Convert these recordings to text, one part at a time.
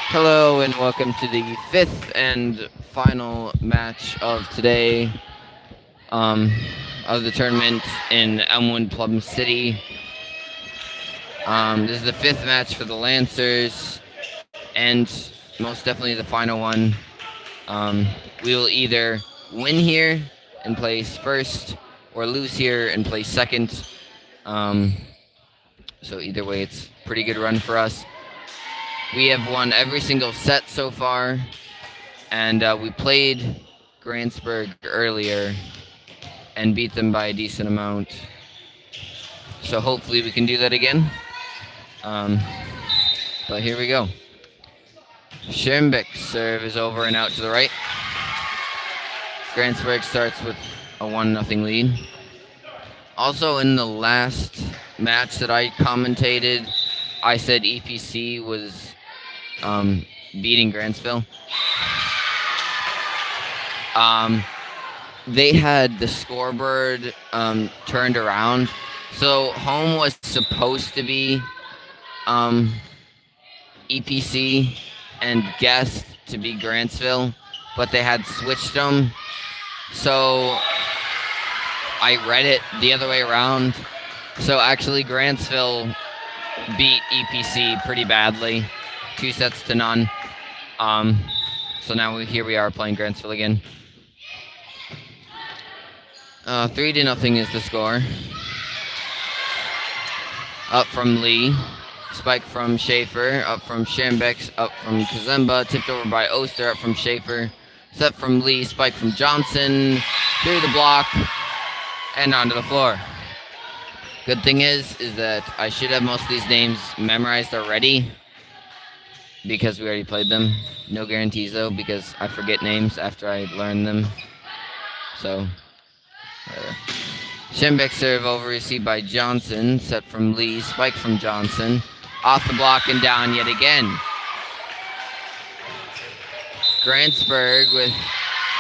Hello and welcome to the fifth and final match of today um, of the tournament in Elmwood Plum City. This is the fifth match for the Lancers and most definitely the final one. We will either win here and place first or lose here and place second. Um, so either way, it's a pretty good run for us. We have won every single set so far. And we played Grantsburg earlier and beat them by a decent amount. So hopefully we can do that again. But here we go. Schirmbeck's serve is over and out to the right. Grantsburg starts with a 1-0 lead. Also in the last match that I commentated, I said EPC was beating Grantsville. They had the scoreboard turned around. So home was supposed to be EPC and guest to be Grantsville, but they had switched them. So I read it the other way around. So actually Grantsville beat EPC pretty badly, 2-0. So now here we are playing Grantsville again. 3-0 is the score. Up from Lee. Spike from Schaefer. Up from Schirmbeck. Up from Kazemba. Tipped over by Oster. Up from Schaefer. Set from Lee. Spike from Johnson. Through the block. And onto the floor. Good thing is that I should have most of these names memorized already, because we already played them. No guarantees though, because I forget names after I learn them. So... Schirmbeck serve over, received by Johnson. Set from Lee, spike from Johnson. Off the block and down yet again. Grantsburg with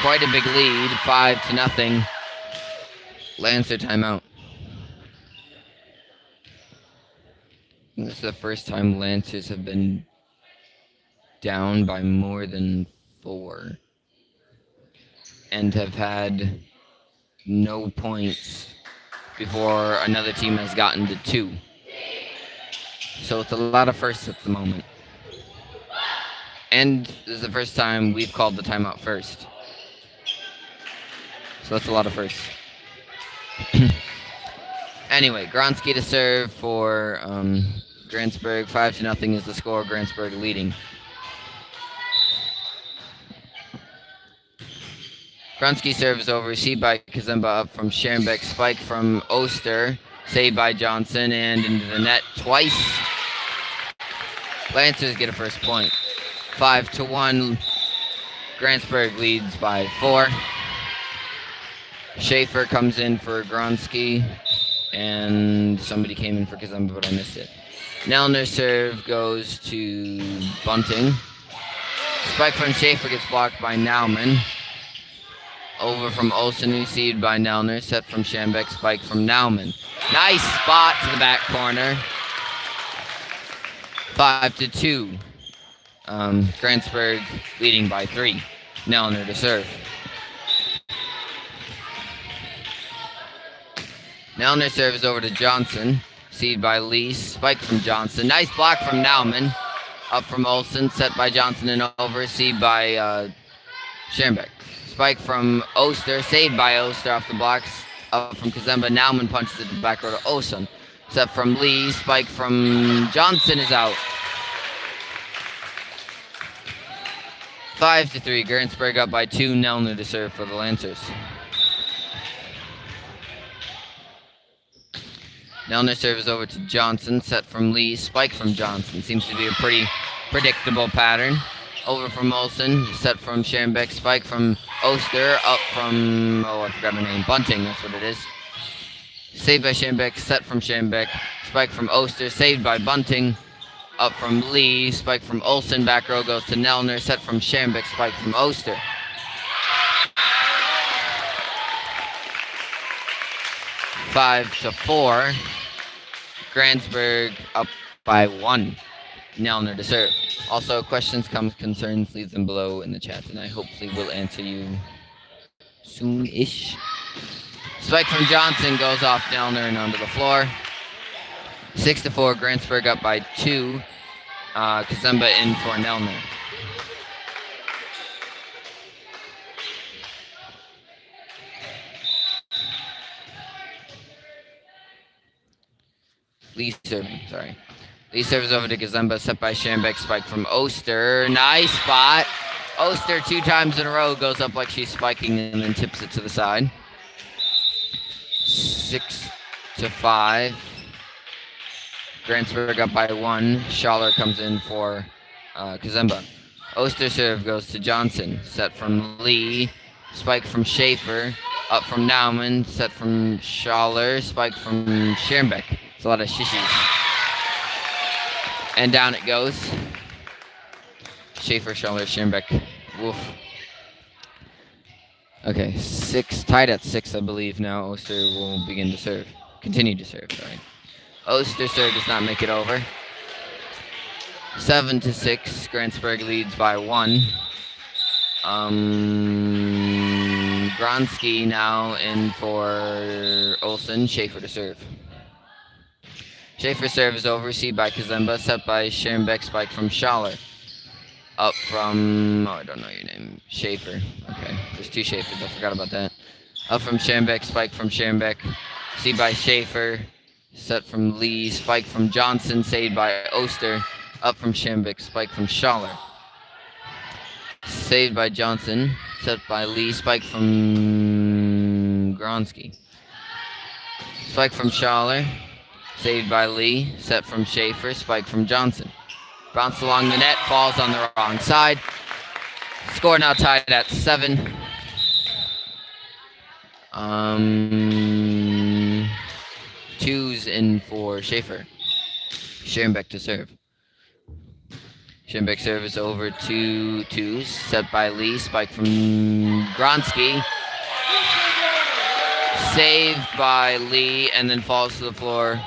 quite a big lead, 5-0. Lancer timeout. This is the first time Lancers have been down by more than 4. And have had no points before another team has gotten to 2. So it's a lot of firsts at the moment. And this is the first time we've called the timeout first. So that's a lot of firsts. Anyway, Gronsky to serve for Grantsburg. 5-0 is the score. Grantsburg leading. Gronsky serves over, received by Kazemba, up from Schirmbeck, spike from Oster, saved by Johnson, and into the net twice. Lancers get a first point. 5-1. Grantsburg leads by 4. Schaefer comes in for Gronsky, and somebody came in for Kazemba, but I missed it. Nelner's serve goes to Bunting. Spike from Schaefer gets blocked by Nauman. Over from Olsen, received by Nelner. Set from Schirmbeck, spike from Nauman. Nice spot to the back corner. 5-2. Grantsburg leading by 3. Nelner to serve. Nelner serves over to Johnson. Received by Lee. Spike from Johnson. Nice block from Nauman. Up from Olsen. Set by Johnson and over. Received by Schirmbeck. Spike from Oster, saved by Oster off the blocks. Up from Kazemba, Nauman punches it to the back row to Olsen. Set from Lee, spike from Johnson is out. 5-3, Grantsburg up by 2, Nelner to serve for the Lancers. Nelner serves over to Johnson, set from Lee, spike from Johnson. Seems to be a pretty predictable pattern. Over from Olsen, set from Schirmbeck, spike from Oster, up from, I forgot her name, Bunting, that's what it is. Saved by Schirmbeck, set from Schirmbeck, spike from Oster, saved by Bunting, up from Lee, spike from Olsen, back row goes to Nelner, set from Schirmbeck, spike from Oster. 5-4, Grantsburg up by 1. Nelner to serve. Also, questions, comments, concerns, leave them below in the chat, and I hopefully will answer you soon-ish. Spike from Johnson goes off Nelner and onto the floor. 6-4, Grantsburg up by 2. Kazemba in for Nelner. Lee serving, sorry. Lee serves over to Kazemba, set by Schambeck, spike from Oster. Nice spot. Oster 2 times in a row goes up like she's spiking and then tips it to the side. 6-5. Grantsburg up by 1. Schaller comes in for Kazemba. Oster serve goes to Johnson. Set from Lee. Spike from Schaefer. Up from Naumann. Set from Schaller. Spike from Schirnbeck. It's a lot of shishies. And down it goes. Schaefer, Schaller, Schirnbeck. Woof. Okay, tied at 6, I believe now. Oster will begin to serve. Continue to serve, sorry. Oster serve does not make it over. 7-6, Grantsburg leads by 1. Gronsky now in for Olsen. Schaefer to serve. Schaefer serve is over, received by Kazemba, set by Schirnbeck, spike from Schaller. Up from, I don't know your name, Schaefer. Okay, there's 2 Schaefers, I forgot about that. Up from Schirnbeck, spike from Schirnbeck, received by Schaefer, set from Lee, spike from Johnson, saved by Oster. Up from Schirnbeck, spike from Schaller. Saved by Johnson, set by Lee, spike from Gronsky. Spike from Schaller. Saved by Lee, set from Schaefer, spike from Johnson. Bounced along the net, falls on the wrong side. Score now tied at 7. Twos in for Schaefer. Schirnbeck to serve. Schirnbeck serve is over to 2s, set by Lee, spike from Gronsky. Saved by Lee, and then falls to the floor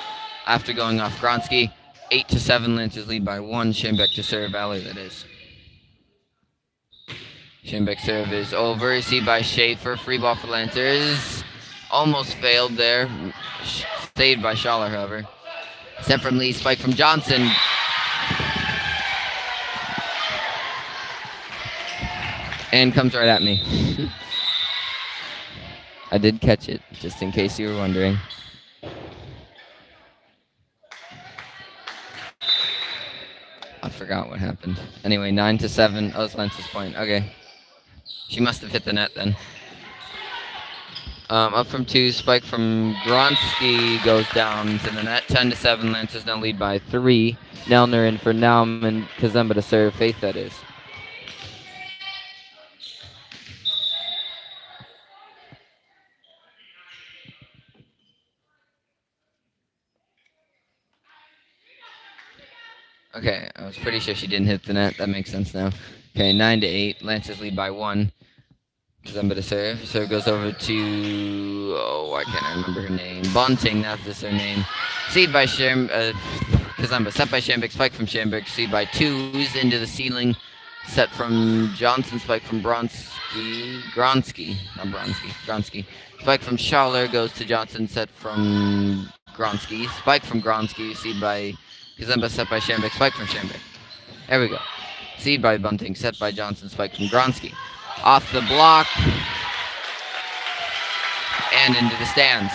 after going off Gronsky. 8-7, Lancers lead by 1. Schirnbeck to serve, alley that is. Schirnbeck serve is over, received by Schaefer. Free ball for Lancers. Almost failed there. Saved by Schaller, however. Set from Lee, spike from Johnson. And comes right at me. I did catch it, just in case you were wondering. I forgot what happened. Anyway, 9-7. Oh, it's Lance's point. Okay. She must have hit the net then. Up from 2, spike from Gronsky goes down to the net. 10-7, Lancers now lead by 3. Nelner in for Naumann, Kazemba to serve. Faith, that is. Okay, I was pretty sure she didn't hit the net. That makes sense now. Okay, 9-8. Lancers lead by 1. Kazemba to serve. Serve goes over to... Oh, I can't remember her name. Bunting, that's her name. Seed by Kazemba. Set by Schirnbeck. Spike from Schirnbeck. Seed by 2s into the ceiling. Set from Johnson. Spike from Gronsky. Spike from Schaller goes to Johnson. Set from Gronsky. Spike from Gronsky. Seed by... Kazemba, set by Schirnbeck, spike from Schirnbeck. There we go. Seed by Bunting, set by Johnson, spike from Gronsky. Off the block. And into the stands.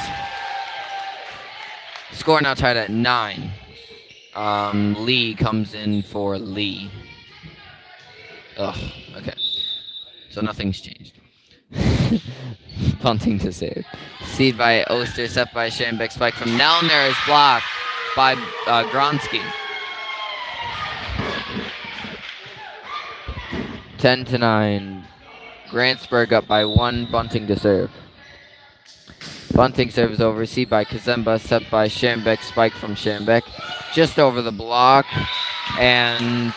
Score now tied at 9. Lee comes in for Lee. Ugh, okay. So nothing's changed. Bunting to save. Seed by Oster, set by Schirnbeck, spike from Nelner is blocked by Gronsky. 10-9. Grantsburg up by 1. Bunting to serve. Bunting serves over. Received by Kazemba. Set by Schirnbeck. Spike from Schirnbeck. Just over the block. And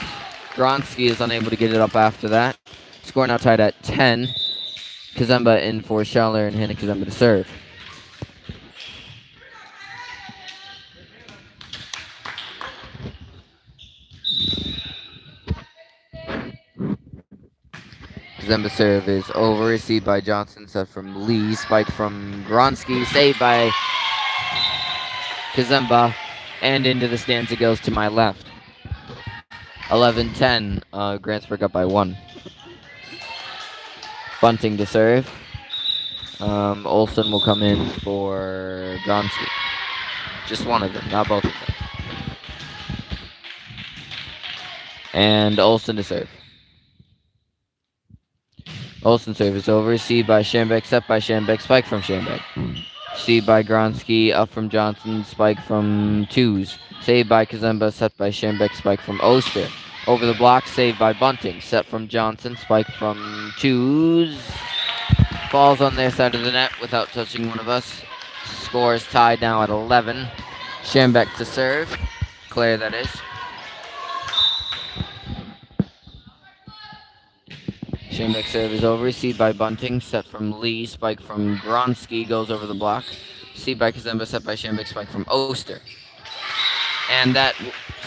Gronsky is unable to get it up after that. Score now tied at 10. Kazemba in for Schaller and Hannah Kazemba to serve. Kazemba serve is over. Received by Johnson. Set from Lee. Spike from Gronsky. Saved by Kazemba. And into the stands it goes to my left. 11-10. Grantsburg up by 1. Bunting to serve. Olsen will come in for Gronsky. Just one of them, not both of them. And Olsen to serve. Olsen serve is over. Received by Schambeck. Set by Schambeck. Spike from Schambeck. Received by Gronsky. Up from Johnson. Spike from Twos. Saved by Kazemba. Set by Schambeck. Spike from Oster. Over the block. Saved by Bunting. Set from Johnson. Spike from Twos. Falls on their side of the net without touching one of us. Score is tied now at 11. Schambeck to serve. Claire, that is. Schambeck serve is over. Received by Bunting. Set from Lee. Spike from Gronsky. Goes over the block. Received by Kazemba. Set by Schambeck. Spike from Oster. And that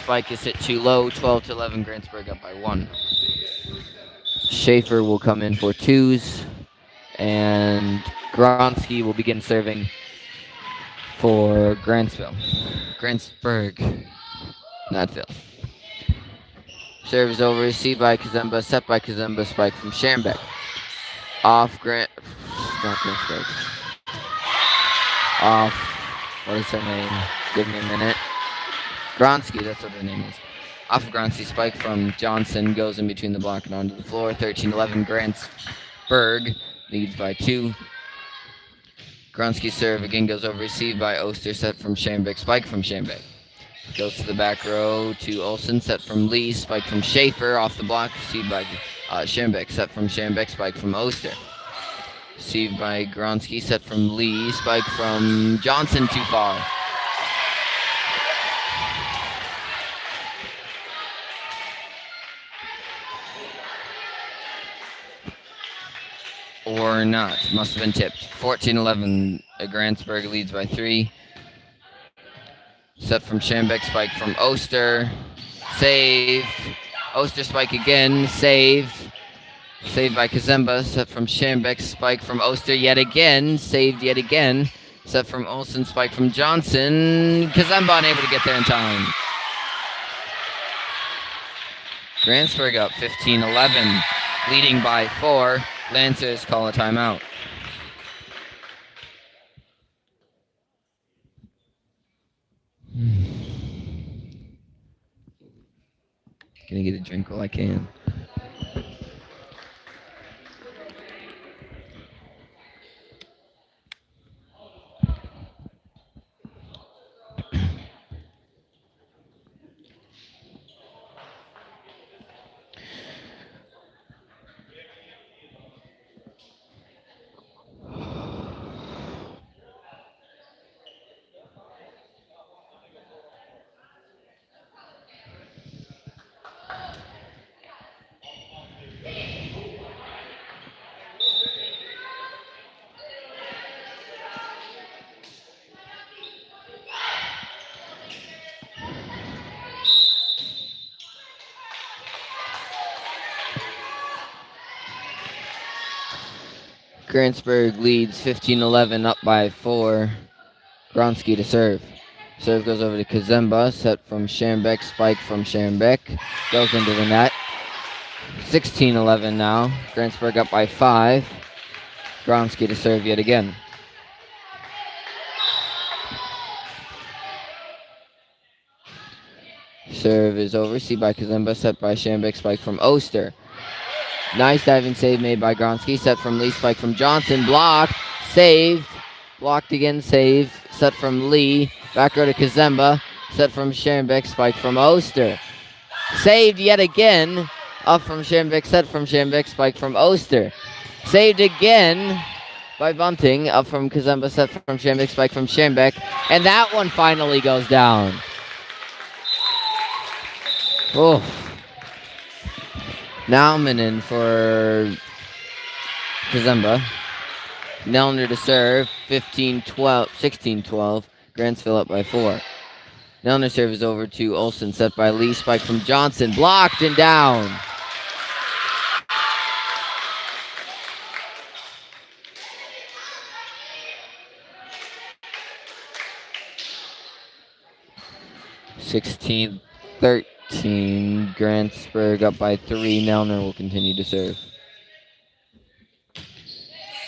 spike is hit too low. 12-11. Grantsburg up by 1. Schaefer will come in for Twos. And Gronsky will begin serving for Grantsburg. Not Phil. Serve is over. Received by Kazemba. Set by Kazemba. Spike from Schambeck. Off Not Grantsburg. Off. What is her name? Give me a minute. Gronsky, that's what her name is. Off of Gronsky. Spike from Johnson. Goes in between the block and onto the floor. 13-11. Grantsburg leads by 2. Gronsky serve again goes over. Received by Oster. Set from Schambeck. Spike from Schambeck. Goes to the back row to Olsen. Set from Lee. Spike from Schaefer. Off the block. Received by Schambeck. Set from Schambeck. Spike from Oster. Received by Gronsky. Set from Lee. Spike from Johnson. Too far. Or not. Must have been tipped. 14-11. Grantsburg leads by 3. Set from Schambeck. Spike from Oster. Saved. Oster spike again. Saved. Saved by Kazemba. Set from Schambeck. Spike from Oster yet again. Saved yet again. Set from Olsen. Spike from Johnson. Kazemba unable to get there in time. Grantsburg up 15-11. Leading by 4. Lancers call a timeout. Gonna get a drink while I can. Grantsburg leads 15-11, up by 4. Gronsky to serve. Serve goes over to Kazemba, set from Schambeck, spike from Schambeck, goes into the net. 16-11 now. Grantsburg up by 5. Gronsky to serve yet again. Serve is over. See by Kazemba, set by Schambeck, spike from Oster. Nice diving save made by Gronsky. Set from Lee, spike from Johnson. Blocked. Saved. Blocked again, saved. Set from Lee. Back row to Kazemba. Set from Schambeck, spike from Oster. Saved yet again. Up from Schambeck, set from Schambeck, spike from Oster. Saved again by Bunting. Up from Kazemba, set from Schambeck, spike from Schambeck. And that one finally goes down. Oh. Nauman in for Kazemba. Nelner to serve. 16-12. Grantsville up by 4. Nelner serve is over to Olsen. Set by Lee. Spike from Johnson. Blocked and down. 16-13. Grantsburg up by 3. Nelner will continue to serve.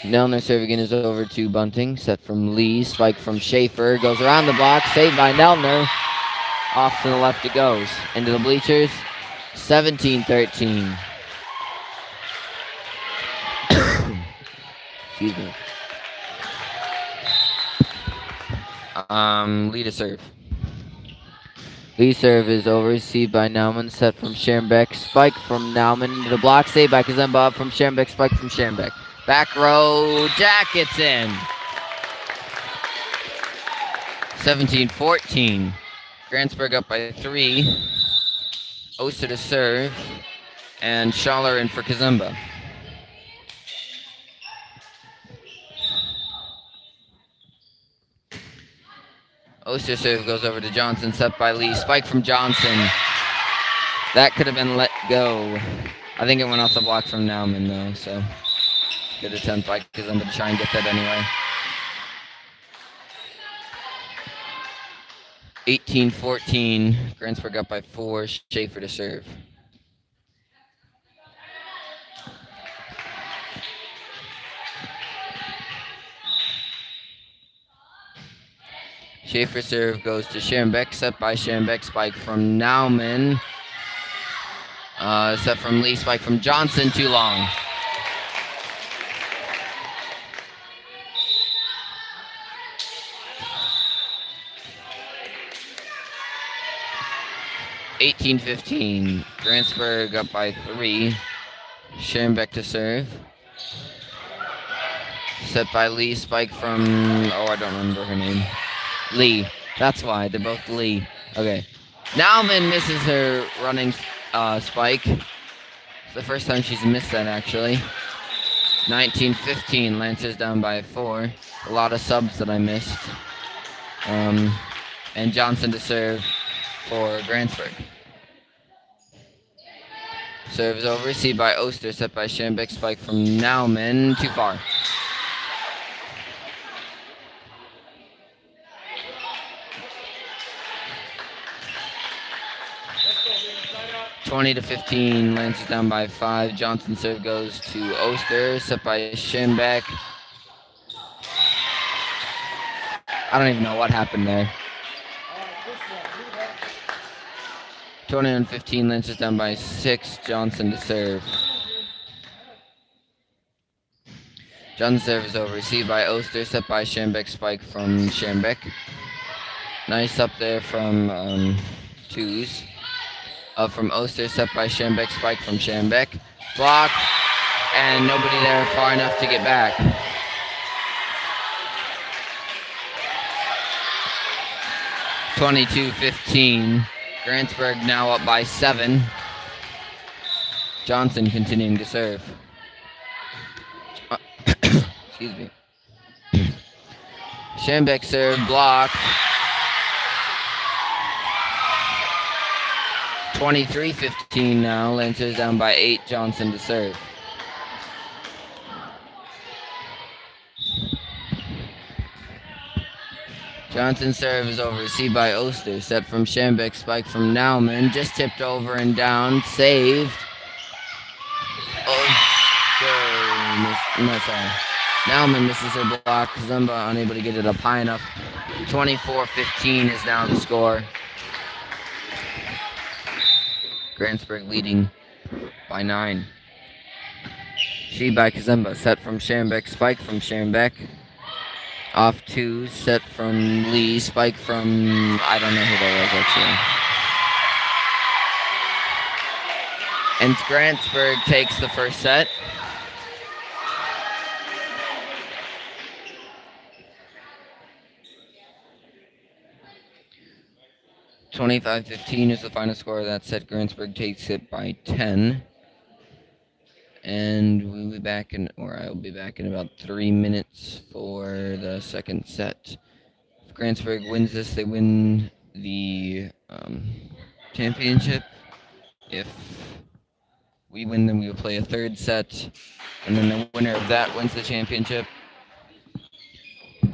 Nelner serving in is over to Bunting. Set from Lee. Spike from Schaefer. Goes around the block. Saved by Nelner. Off to the left it goes. Into the bleachers. 17-13. Excuse me. Lee to serve. Lee serve is over. Received by Nauman. Set from Scherenbeck. Spike from Nauman into the block. Saved by Kazemba. Up from Scherenbeck. Spike from Scherenbeck. Back row. Jack gets in. 17-14. Grantsburg up by 3. Oster to serve. And Schaller in for Kazemba. Oster serve goes over to Johnson, set by Lee. Spike from Johnson. That could have been let go. I think it went off the block from Nauman, though, so good attempt by Kazemba to try and get that anyway. 18-14. Grantsburg up by 4. Schaefer to serve. Schaefer serve goes to Scherenbeck, set by Scherenbeck, spike from Nauman. Set from Lee, spike from Johnson, too long. (18-15). Grantsburg up by 3. Scherenbeck to serve. Set by Lee, spike from, I don't remember her name. Lee. That's why. They're both Lee. Okay. Nauman misses her running spike. It's the first time she's missed that, actually. 19-15. Lancers down by 4. A lot of subs that I missed. And Johnson to serve for Grantsburg. Serve is over. Received by Oster. Set by Scherenbeck. Spike from Nauman. Too far. 20-15, Lancers down by 5. Johnson serve goes to Oster, set by Scherenbeck. I don't even know what happened there. 20-15, Lancers down by 6. Johnson to serve. Johnson's serve is over. Received by Oster, set by Scherenbeck. Spike from Scherenbeck. Nice up there from twos. Up from Oster, set by Scherenbeck. Spike from Scherenbeck. Block. And nobody there far enough to get back. (22-15). Grantsburg now up by 7. Johnson continuing to serve. Excuse me. Scherenbeck serve blocked. 23-15 now. Lancers down by 8. Johnson to serve. Johnson's serve is over. Received by Oster. Set from Scherenbeck. Spike from Nauman. Just tipped over and down. Saved. No, sorry. Nauman misses her block. Kazemba unable to get it up high enough. 24-15 is now the score. Grantsburg leading by 9. Received by Kazemba. Set from Scherenbeck. Spike from Scherenbeck. Off 2. Set from Lee. Spike from, I don't know who that was actually. And Grantsburg takes the first set. (25-15) is the final score of that set. Grantsburg takes it by 10. And we'll be back I'll be back in about 3 minutes for the second set. If Grantsburg wins this, they win the championship. If we win, then we will play a third set. And then the winner of that wins the championship.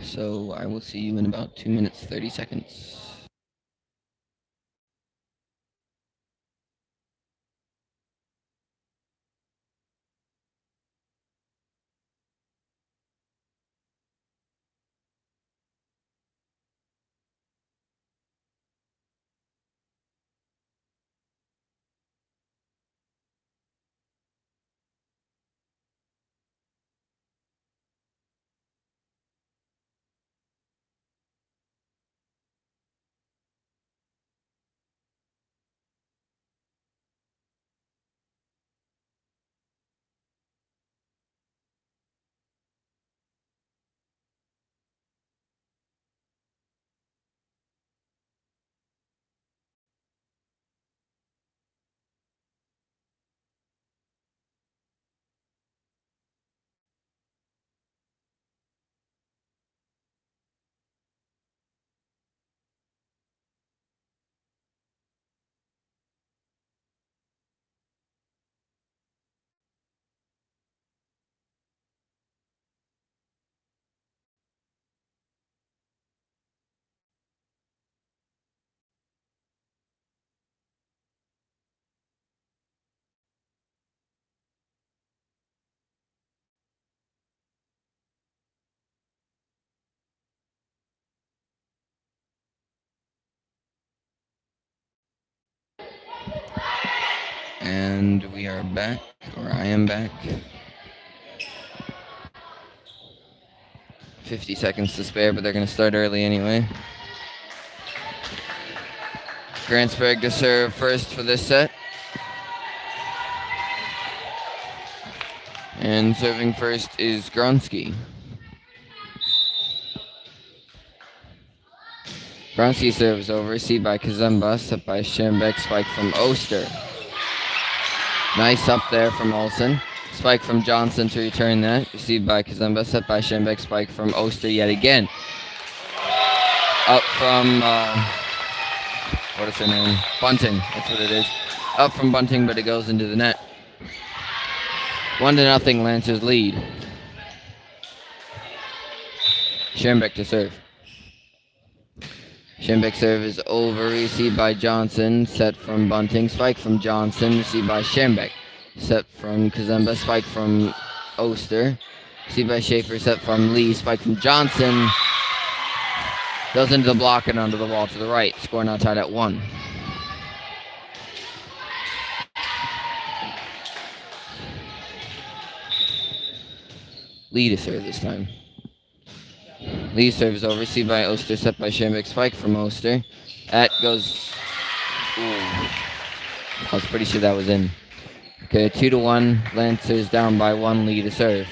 So I will see you in about 2 minutes, 30 seconds. And we are back, or I am back. 50 seconds to spare, but they're going to start early anyway. Grantsburg to serve first for this set. And serving first is Gronsky. Gronsky serves over, received by Kazemba, set by Schembeck, spike from Oster. Nice up there from Olsen. Spike from Johnson to return that. Received by Kazemba, set by Schembeck, spike from Oster yet again. Up from, what is her name? Bunting, that's what it is. Up from Bunting, but it goes into the net. 1-0, Lancers lead. Schembeck to serve. Schembeck serve is over, received by Johnson, set from Bunting, spike from Johnson, received by Schembeck. Set from Kazemba, spike from Oster. Received by Schaefer, set from Lee, spike from Johnson. Goes into the block and onto the wall to the right. Score now tied at 1. Lee to serve this time. Lee serve is over, received by Oster, set by Schembeck, spike from Oster. That goes... Ooh. I was pretty sure that was in. Okay, 2-1. Lancers down by 1. Lee to serve.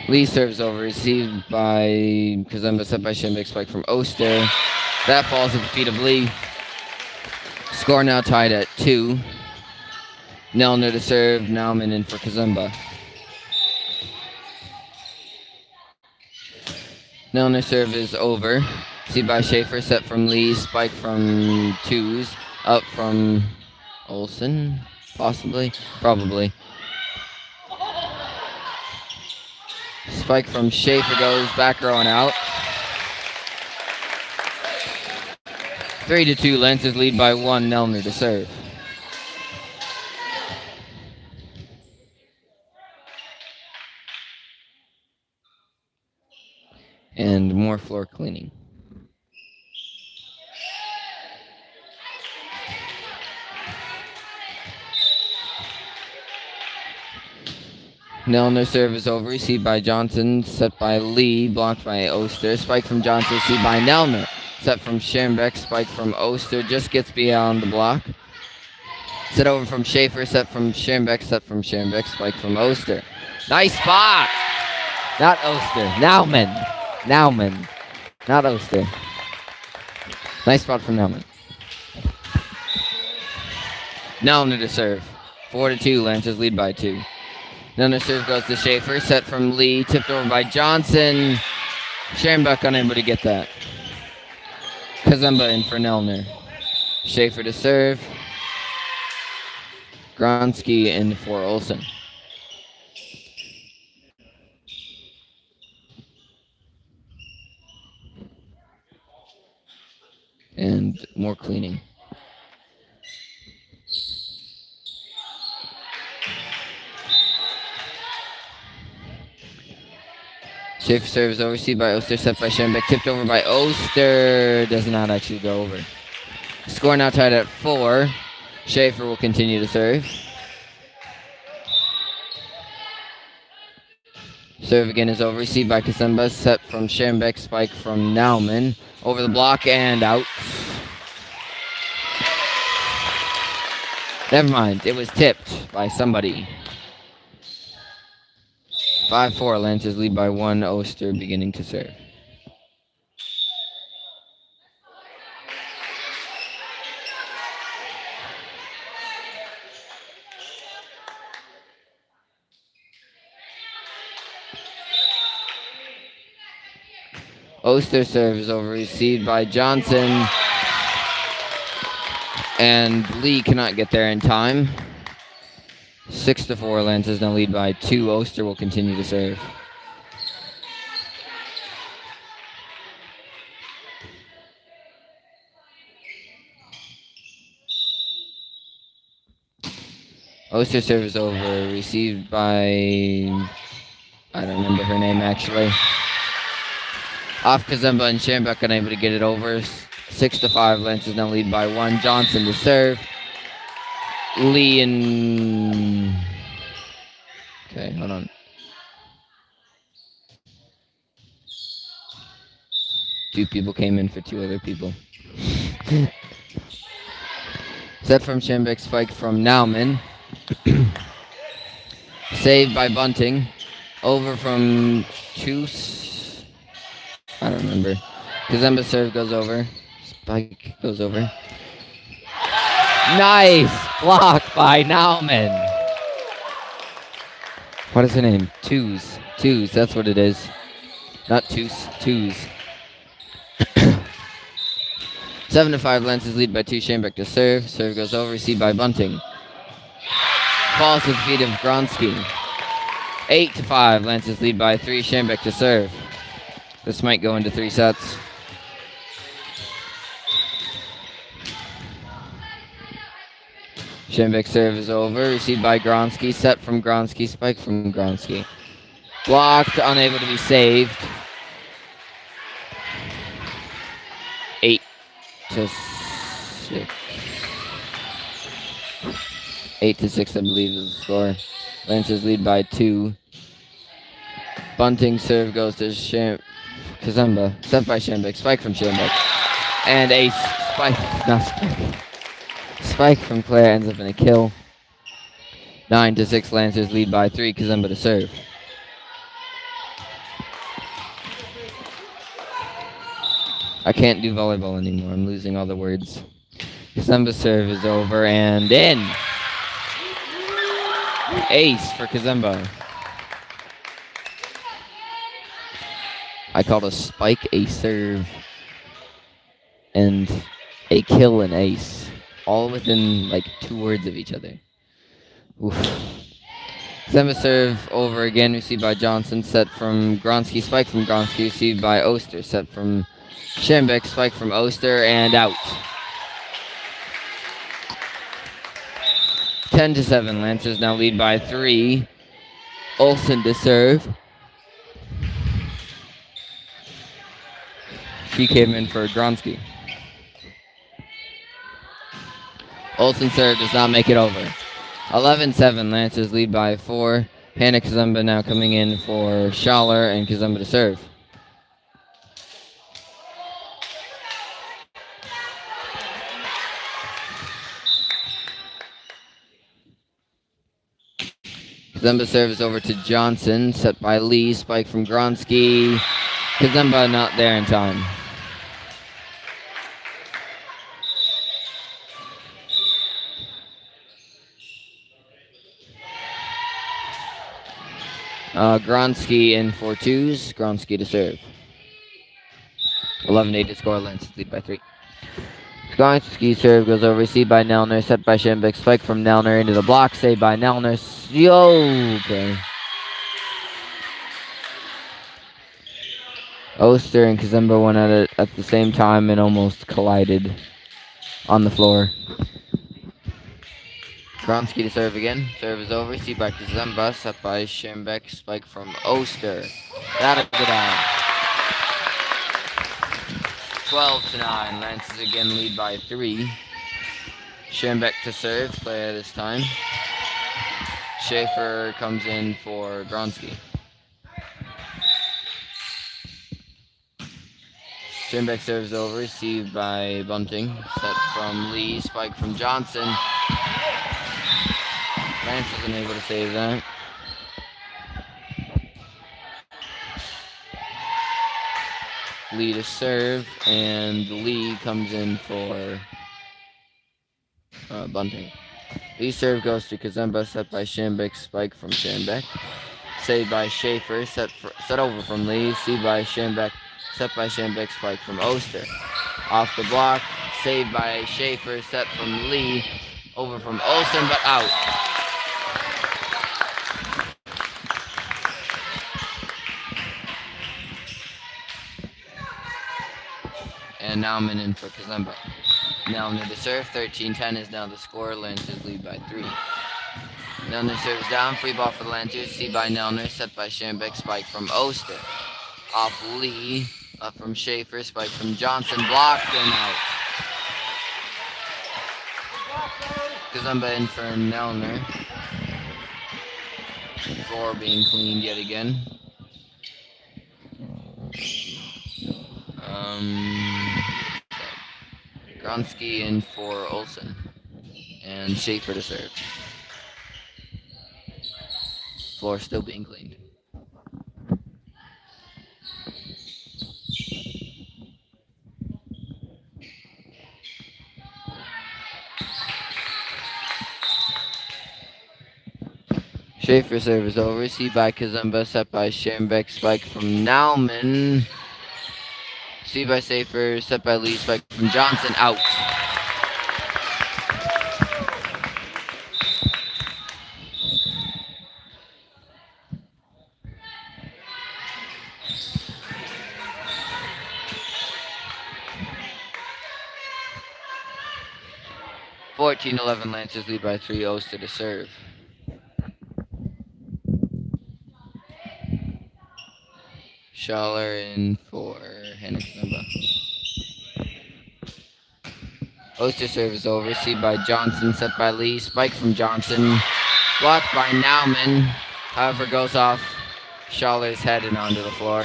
Lee serves over, received by Kazemba, set by Schembeck, spike from Oster. That falls at the feet of Lee. Score now tied at 2. Nelner to serve, Nauman in for Kazemba. Nelner serve is over. Received by Schaefer, set from Lee, spike from Twos, up from Olsen, possibly, probably. Spike from Schaefer goes back row and out. 3-2, Lancers lead by 1, Nelner to serve. And more floor cleaning. Nelner serve is over, received by Johnson, set by Lee, blocked by Oster. Spike from Johnson, received by Nelner. Set from Schembeck, spike from Oster, just gets beyond the block. Set over from Schaefer, set from Schembeck, spike from Oster. Nice spot! Not Oster, Nauman, not Oster. Nice spot from Nauman. Nelner to serve. 4-2, Lancers lead by 2. Nelner serve goes to Schaefer, set from Lee, tipped over by Johnson. Schembeck unable to get that. Kazemba in for Nelner. Schaefer to serve. Gronsky in for Olsen. And more cleaning. Schaefer serves overseas by Oster, set by Schembeck, tipped over by Oster. Does not actually go over. Score now tied at 4. Schaefer will continue to serve. Serve again is over, received by Kazemba, set from Schembeck, spike from Nauman. Over the block and out. Never mind, it was tipped by somebody. 5-4, Lancers lead by 1, Oster beginning to serve. Oster serve is over, received by Johnson. And Lee cannot get there in time. 6-4, Lancers now lead by 2. Oster will continue to serve. Oster serve is over, received by... I don't remember her name actually. Off Kazemba and Schambach unable to get it over. 6-5. Lancers now lead by 1. Johnson to serve. Lee and... Okay, hold on. Two people came in for two other people. Set from Schambach, spike from Nauman. Saved by Bunting. Over from Chus. I don't remember. Kazemba serve goes over. Spike goes over. Nice block by Nauman. What is her name? Twos. Twos, that's what it is. Not Twos. Twos. 7-5. Lancers lead by 2. Schambach to serve. Serve goes over. Received by Bunting. Falls to the feet of Gronsky. 8-5. Lancers lead by 3. Schambach to serve. This might go into 3 sets. Schambach serve is over. Received by Gronsky. Set from Gronsky. Spike from Gronsky. Blocked. Unable to be saved. 8-6. 8-6, I believe, is the score. Lancers lead by 2. Bunting serve goes to Kazemba. Set by Schambach. Spike from Schambach. And a spike. Not spike. Spike from Claire ends up in a kill. 9-6. Lancers lead by 3. Kazemba to serve. I can't do volleyball anymore. I'm losing all the words. Kazemba serve is over and in. Ace for Kazemba. I called a spike a serve and a kill an ace. All within like 2 words of each other. Oof. Kazemba serve over again, received by Johnson. Set from Gronsky. Spike from Gronsky. Received by Oster. Set from Schambach. Spike from Oster and out. 10-7. Lancers now lead by 3. Olsen to serve. She came in for Gronsky. Olsen serve does not make it over. 11-7. Lancers lead by 4. Hannah Kazemba now coming in for Schaller and Kazemba to serve. Kazemba serves over to Johnson, set by Lee, spike from Gronsky. Kazemba not there in time. Gronsky in for 2s. Gronsky to serve. 11-8 to score. Lancers lead by 3. Gronsky serve goes over. Received by Nelner. Set by Schambach. Spike from Nelner into the block. Saved by Nelner. Yo! Okay. Oster and Kazemba went at it at the same time and almost collided on the floor. Gronsky to serve again. Serve is over. Received by Kazemba. Set by Schambach. Spike from Oster. That'll go down. 12-9. Lancers again lead by 3. Schambach to serve. Play this time. Schaefer comes in for Gronsky. Schambach serves over. Received by Bunting. Set from Lee. Spike from Johnson. Lance wasn't able to save that. Lee to serve, and Lee comes in for Bunting. Lee serve goes to Kazemba, set by Schambach, spike from Schambach. Saved by Schaefer, set over from Lee, saved by Schambach, set by Schambach, spike from Oster. Off the block, saved by Schaefer, set from Lee, over from Olsen, but out. And now I'm in for Kazemba. Nelner to serve. 13-10 is now the score. Lancers lead by 3. Nelner serves down. Free ball for the Lancers. See by Nelner. Set by Schambach. Spike from Oster. Off Lee. Up from Schaefer, spike from Johnson, blocked and out. Kazumba in for Nelner. Floor being cleaned yet again. Gronsky in for Olsen. And Schaefer to serve. Floor still being cleaned. Schaefer serve is over. Received by Kazumba, set by Schembeck, spike from Nauman. Received by Schaefer, set by Lee, spike from Johnson, out. (14-11) Lancers lead by 3. Oster to serve. Schaller in for Henrik Kazumba. Oster serve is over. Received by Johnson, set by Lee, spike from Johnson, blocked by Nauman. However, goes off Schaller's head and onto the floor.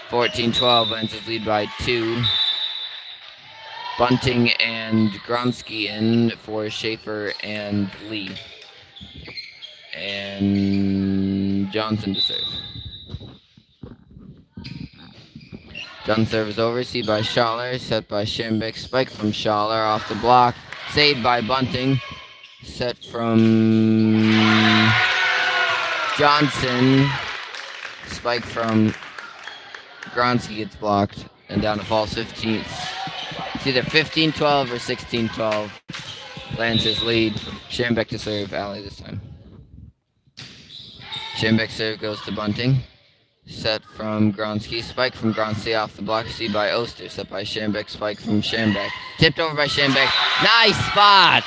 14-12, Lancers lead by 2. Bunting and Gronsky in for Schaefer and Lee. And Johnson to serve. Johnson serve is over, received by Schaller, set by Schembeck, spike from Schaller, off the block, saved by Bunting, set from Johnson, spike from Gronsky gets blocked, and down to false 15th. It's either 15-12 or 16-12. Lancers lead. Schembeck to serve. Alley this time. Schembeck serve goes to Bunting. Set from Gronsky. Spike from Gronsky off the block. Received by Oster. Set by Schembeck. Spike from Schembeck. Tipped over by Schembeck. Nice spot!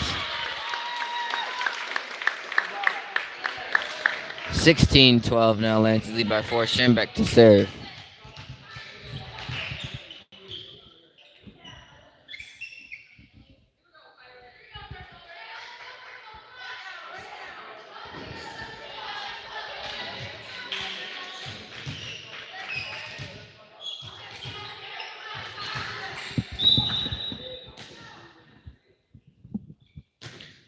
16-12 now. Lancers lead by 4. Schembeck to serve.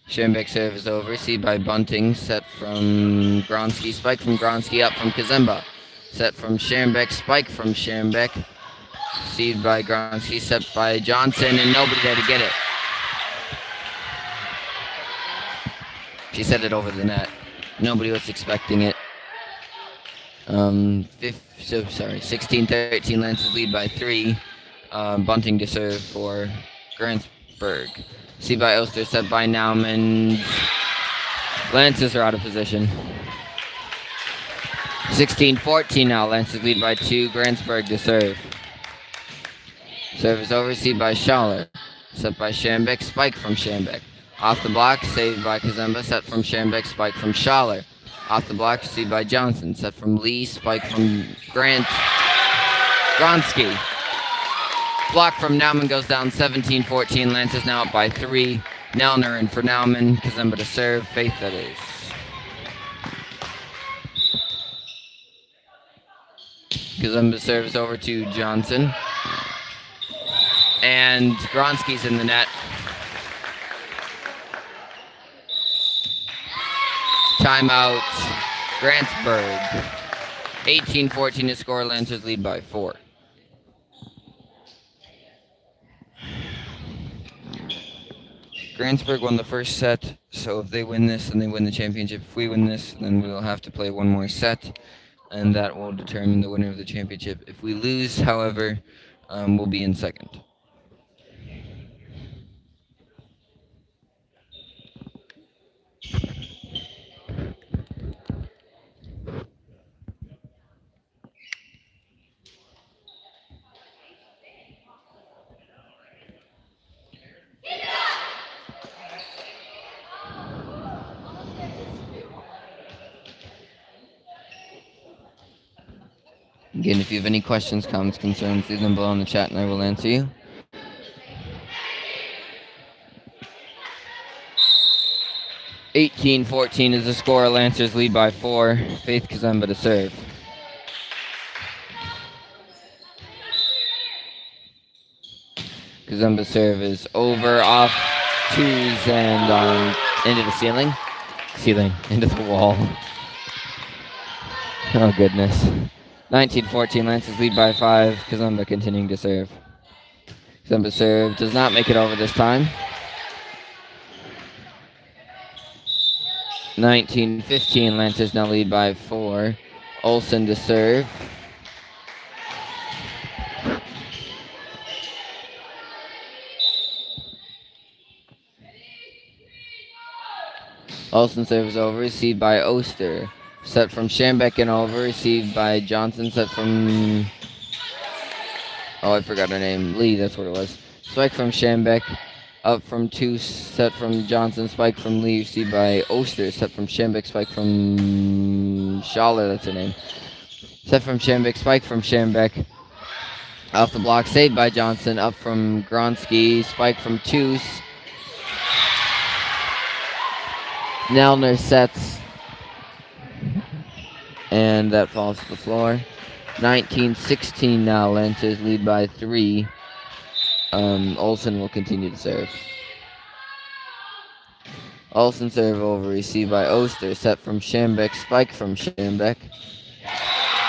Schembeck serve is over. Received by Bunting. Set from Gronsky. Spike from Gronsky. Up from Kazumba. Set from Schembeck. Spike from Schembeck. Received by Gronsky. Set by Johnson. And nobody there to get it. She set it over the net. Nobody was expecting it. 16-13. Lancers lead by 3. Bunting to serve for Grantsburg. See by Oster, set by Nauman. Lancers are out of position. 16-14 now. Lancers lead by 2. Grantsburg to serve. Serve is over. Received by Schaller. Set by Schembeck. Spike from Schembeck. Off the block. Saved by Kazumba. Set from Schembeck. Spike from Schaller. Off the block. Received by Johnson. Set from Lee. Spike from Gronsky. Block from Nauman goes down 17-14. Lancers now up by 3. Nelner in for Nauman. Kazumba to serve. Faith that is. Kazumba serves over to Johnson. And Gronsky's in the net. Timeout. Grantsburg. 18-14 to score. Lancers lead by 4. Grantsburg won the first set, so if they win this, then they win the championship. If we win this, then we will have to play one more set, and that will determine the winner of the championship. If we lose, however, we'll be in second. Again, if you have any questions, comments, concerns, leave them below in the chat and I will answer you. (18-14) is the score. Lancers lead by 4. Faith Kazemba to serve. Kazemba serve is over, off, twos, and into the ceiling. Into the wall. Oh, goodness. 19-14, Lancers lead by 5. Kazemba continuing to serve. Kazemba serve does not make it over this time. 19-15, Lancers now lead by 4. Olsen to serve. Olsen serves over, received by Oster. Set from Schambeck and over, received by Johnson, set from... Oh, I forgot her name. Lee, that's what it was. Spike from Schambeck, up from 2, set from Johnson, spike from Lee, received by Oster, set from Schambeck, spike from... Schaller, that's her name. Set from Schambeck, spike from Schambeck. Off the block, saved by Johnson, up from Gronsky, spike from Toos. Nelner sets, and that falls to the floor. 19-16 now, Lancers lead by 3. Olsen will continue to serve. Olsen serve over, received by Oster, set from Schambeck, spike from Schambeck.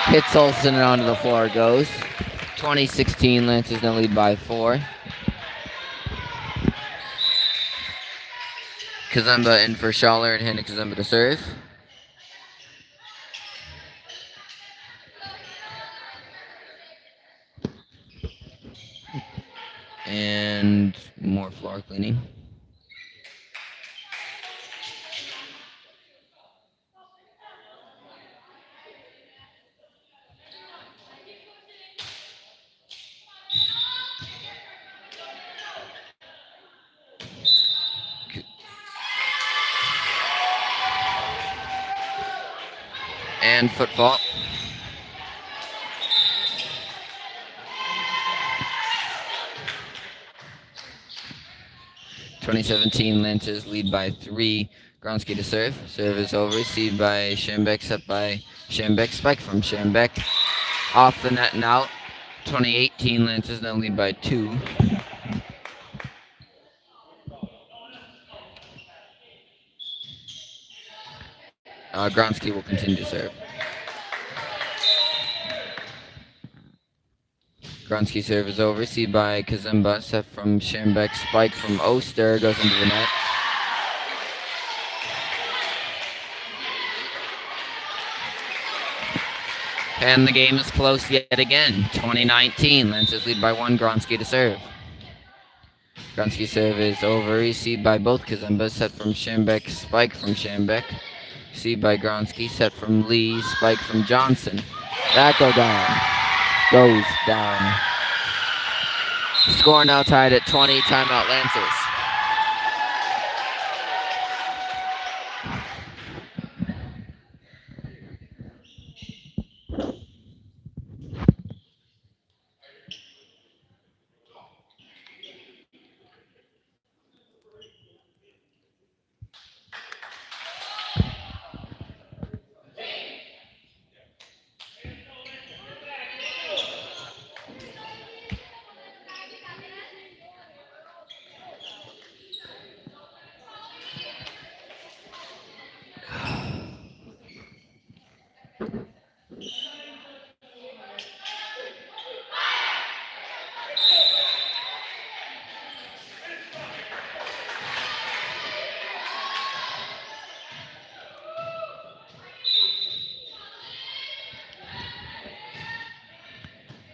Hits Olsen and onto the floor goes. 20-16, Lancers now lead by 4. Kazemba in for Schaller and handed Kazemba to serve. And more floor cleaning. And football. (2017) Lancers lead by 3. Gronsky to serve. Serve is over. Received by Schambeck. Set by Schambeck. Spike from Schambeck. Off the net and out. 2018 Lancers now lead by 2. Gronsky will continue to serve. Gronsky serve is over, received by Kazemba, set from Schambeck, spike from Oster, goes into the net. And the game is close yet again. 2019, Lancers lead by 1, Gronsky to serve. Gronsky serve is over, received by both Kazemba, set from Schambeck, spike from Schambeck. Received by Gronsky, set from Lee, spike from Johnson. That goes down. Score now tied at 20, timeout Lancers.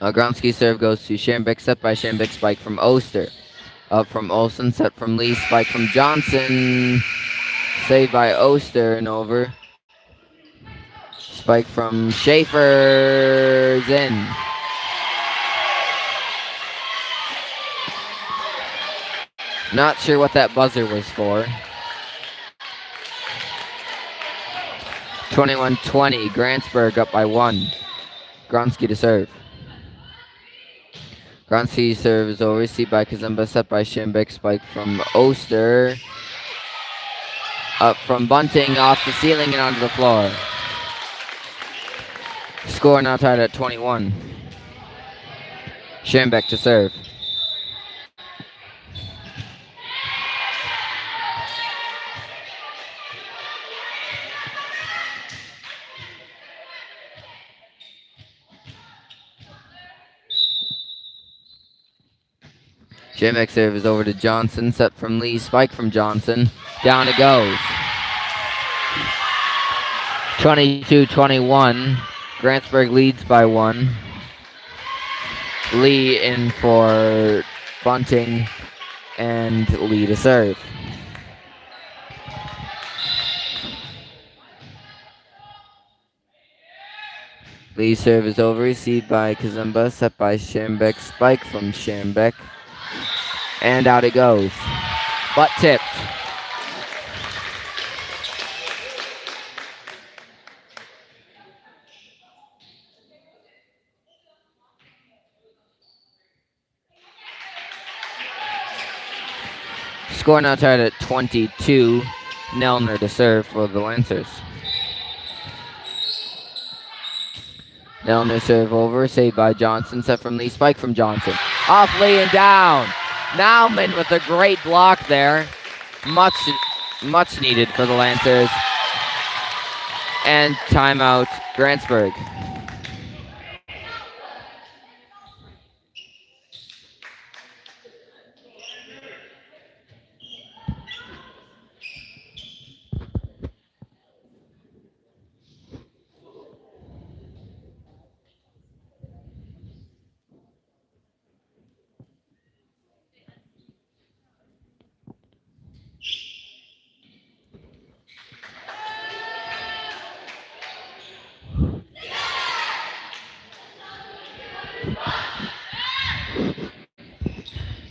Gronsky serve goes to Schambeck, set by Schambeck, spike from Oster. Up from Olsen, set from Lee, spike from Johnson. Saved by Oster and over. Spike from Schaefer's in. Not sure what that buzzer was for. 21-20, Grantsburg up by 1. Gronsky to serve. Gronsky serve is over. Received by Kazemba. Set by Schimbeck. Spike from Oster. Up from Bunting. Off the ceiling and onto the floor. Score now tied at 21. Schimbeck to serve. Schimbeck serve is over to Johnson. Set from Lee. Spike from Johnson. Down it goes. 22-21. Grantsburg leads by 1. Lee in for Bunting and Lee to serve. Lee's serve is over. Received by Kazemba. Set by Schimbeck. Spike from Schimbeck. And out it goes. Butt tipped. Score now tied at 22. Nelner to serve for the Lancers. Nelner serve over. Saved by Johnson. Set from Lee. Spike from Johnson. Off Lee and down. Nauman with a great block there. Much needed for the Lancers. And timeout, Grantsburg.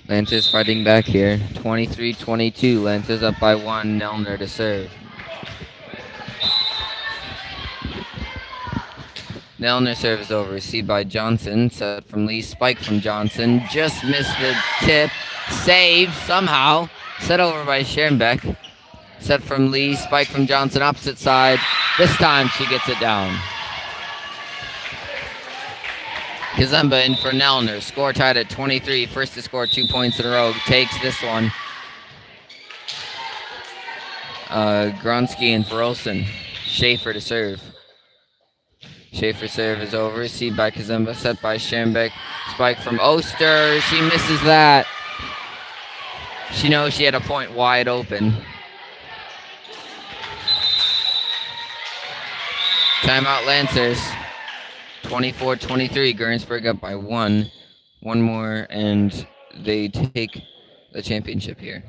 Lancers fighting back here. 23-22. Lancers up by 1. Nelner to serve. Nelner serve is over. Received by Johnson. Set from Lee. Spike from Johnson. Just missed the tip. Saved somehow. Set over by Schimbeck. Set from Lee. Spike from Johnson. Opposite side. This time she gets it down. Kazemba in for Nelner. Score tied at 23. First to score 2 points in a row. Takes this one. Gronsky in for Olsen. Schaefer to serve. Schaefer serve is over. Received by Kazemba. Set by Schimbeck. Spike from Oster. She misses that. She knows she had a point wide open. Timeout Lancers. 24-23, Grantsburg up by 1. One more, and they take the championship here.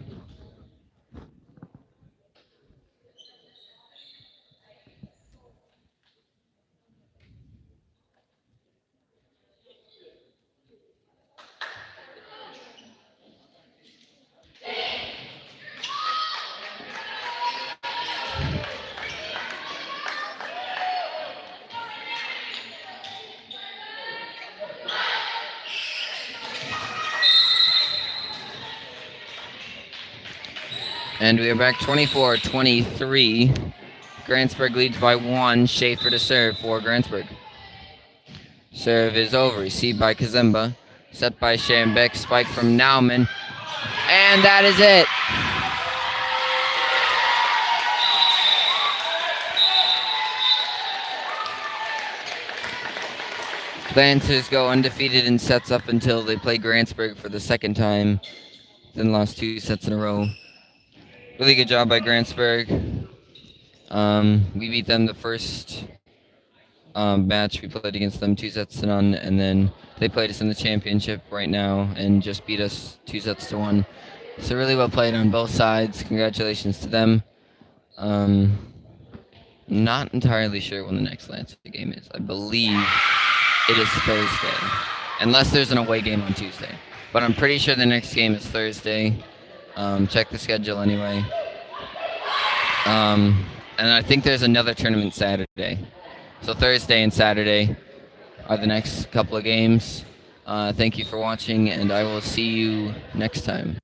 And we are back 24-23. Grantsburg leads by 1. Schaefer to serve for Grantsburg. Serve is over. Received by Kazemba. Set by Schimbeck. Spike from Nauman. And that is it. Lancers go undefeated in sets up until they play Grantsburg for the second time. Then lost 2 sets in a row. Really good job by Grantsburg. We beat them the first match. We played against them 2 sets to none, and then they played us in the championship right now and just beat us 2 sets to 1. So really well played on both sides. Congratulations to them. Not entirely sure when the next Lancer game is. I believe it is Thursday, unless there's an away game on Tuesday. But I'm pretty sure the next game is Thursday. Check the schedule anyway. And I think there's another tournament Saturday. So Thursday and Saturday are the next couple of games. Thank you for watching, and I will see you next time.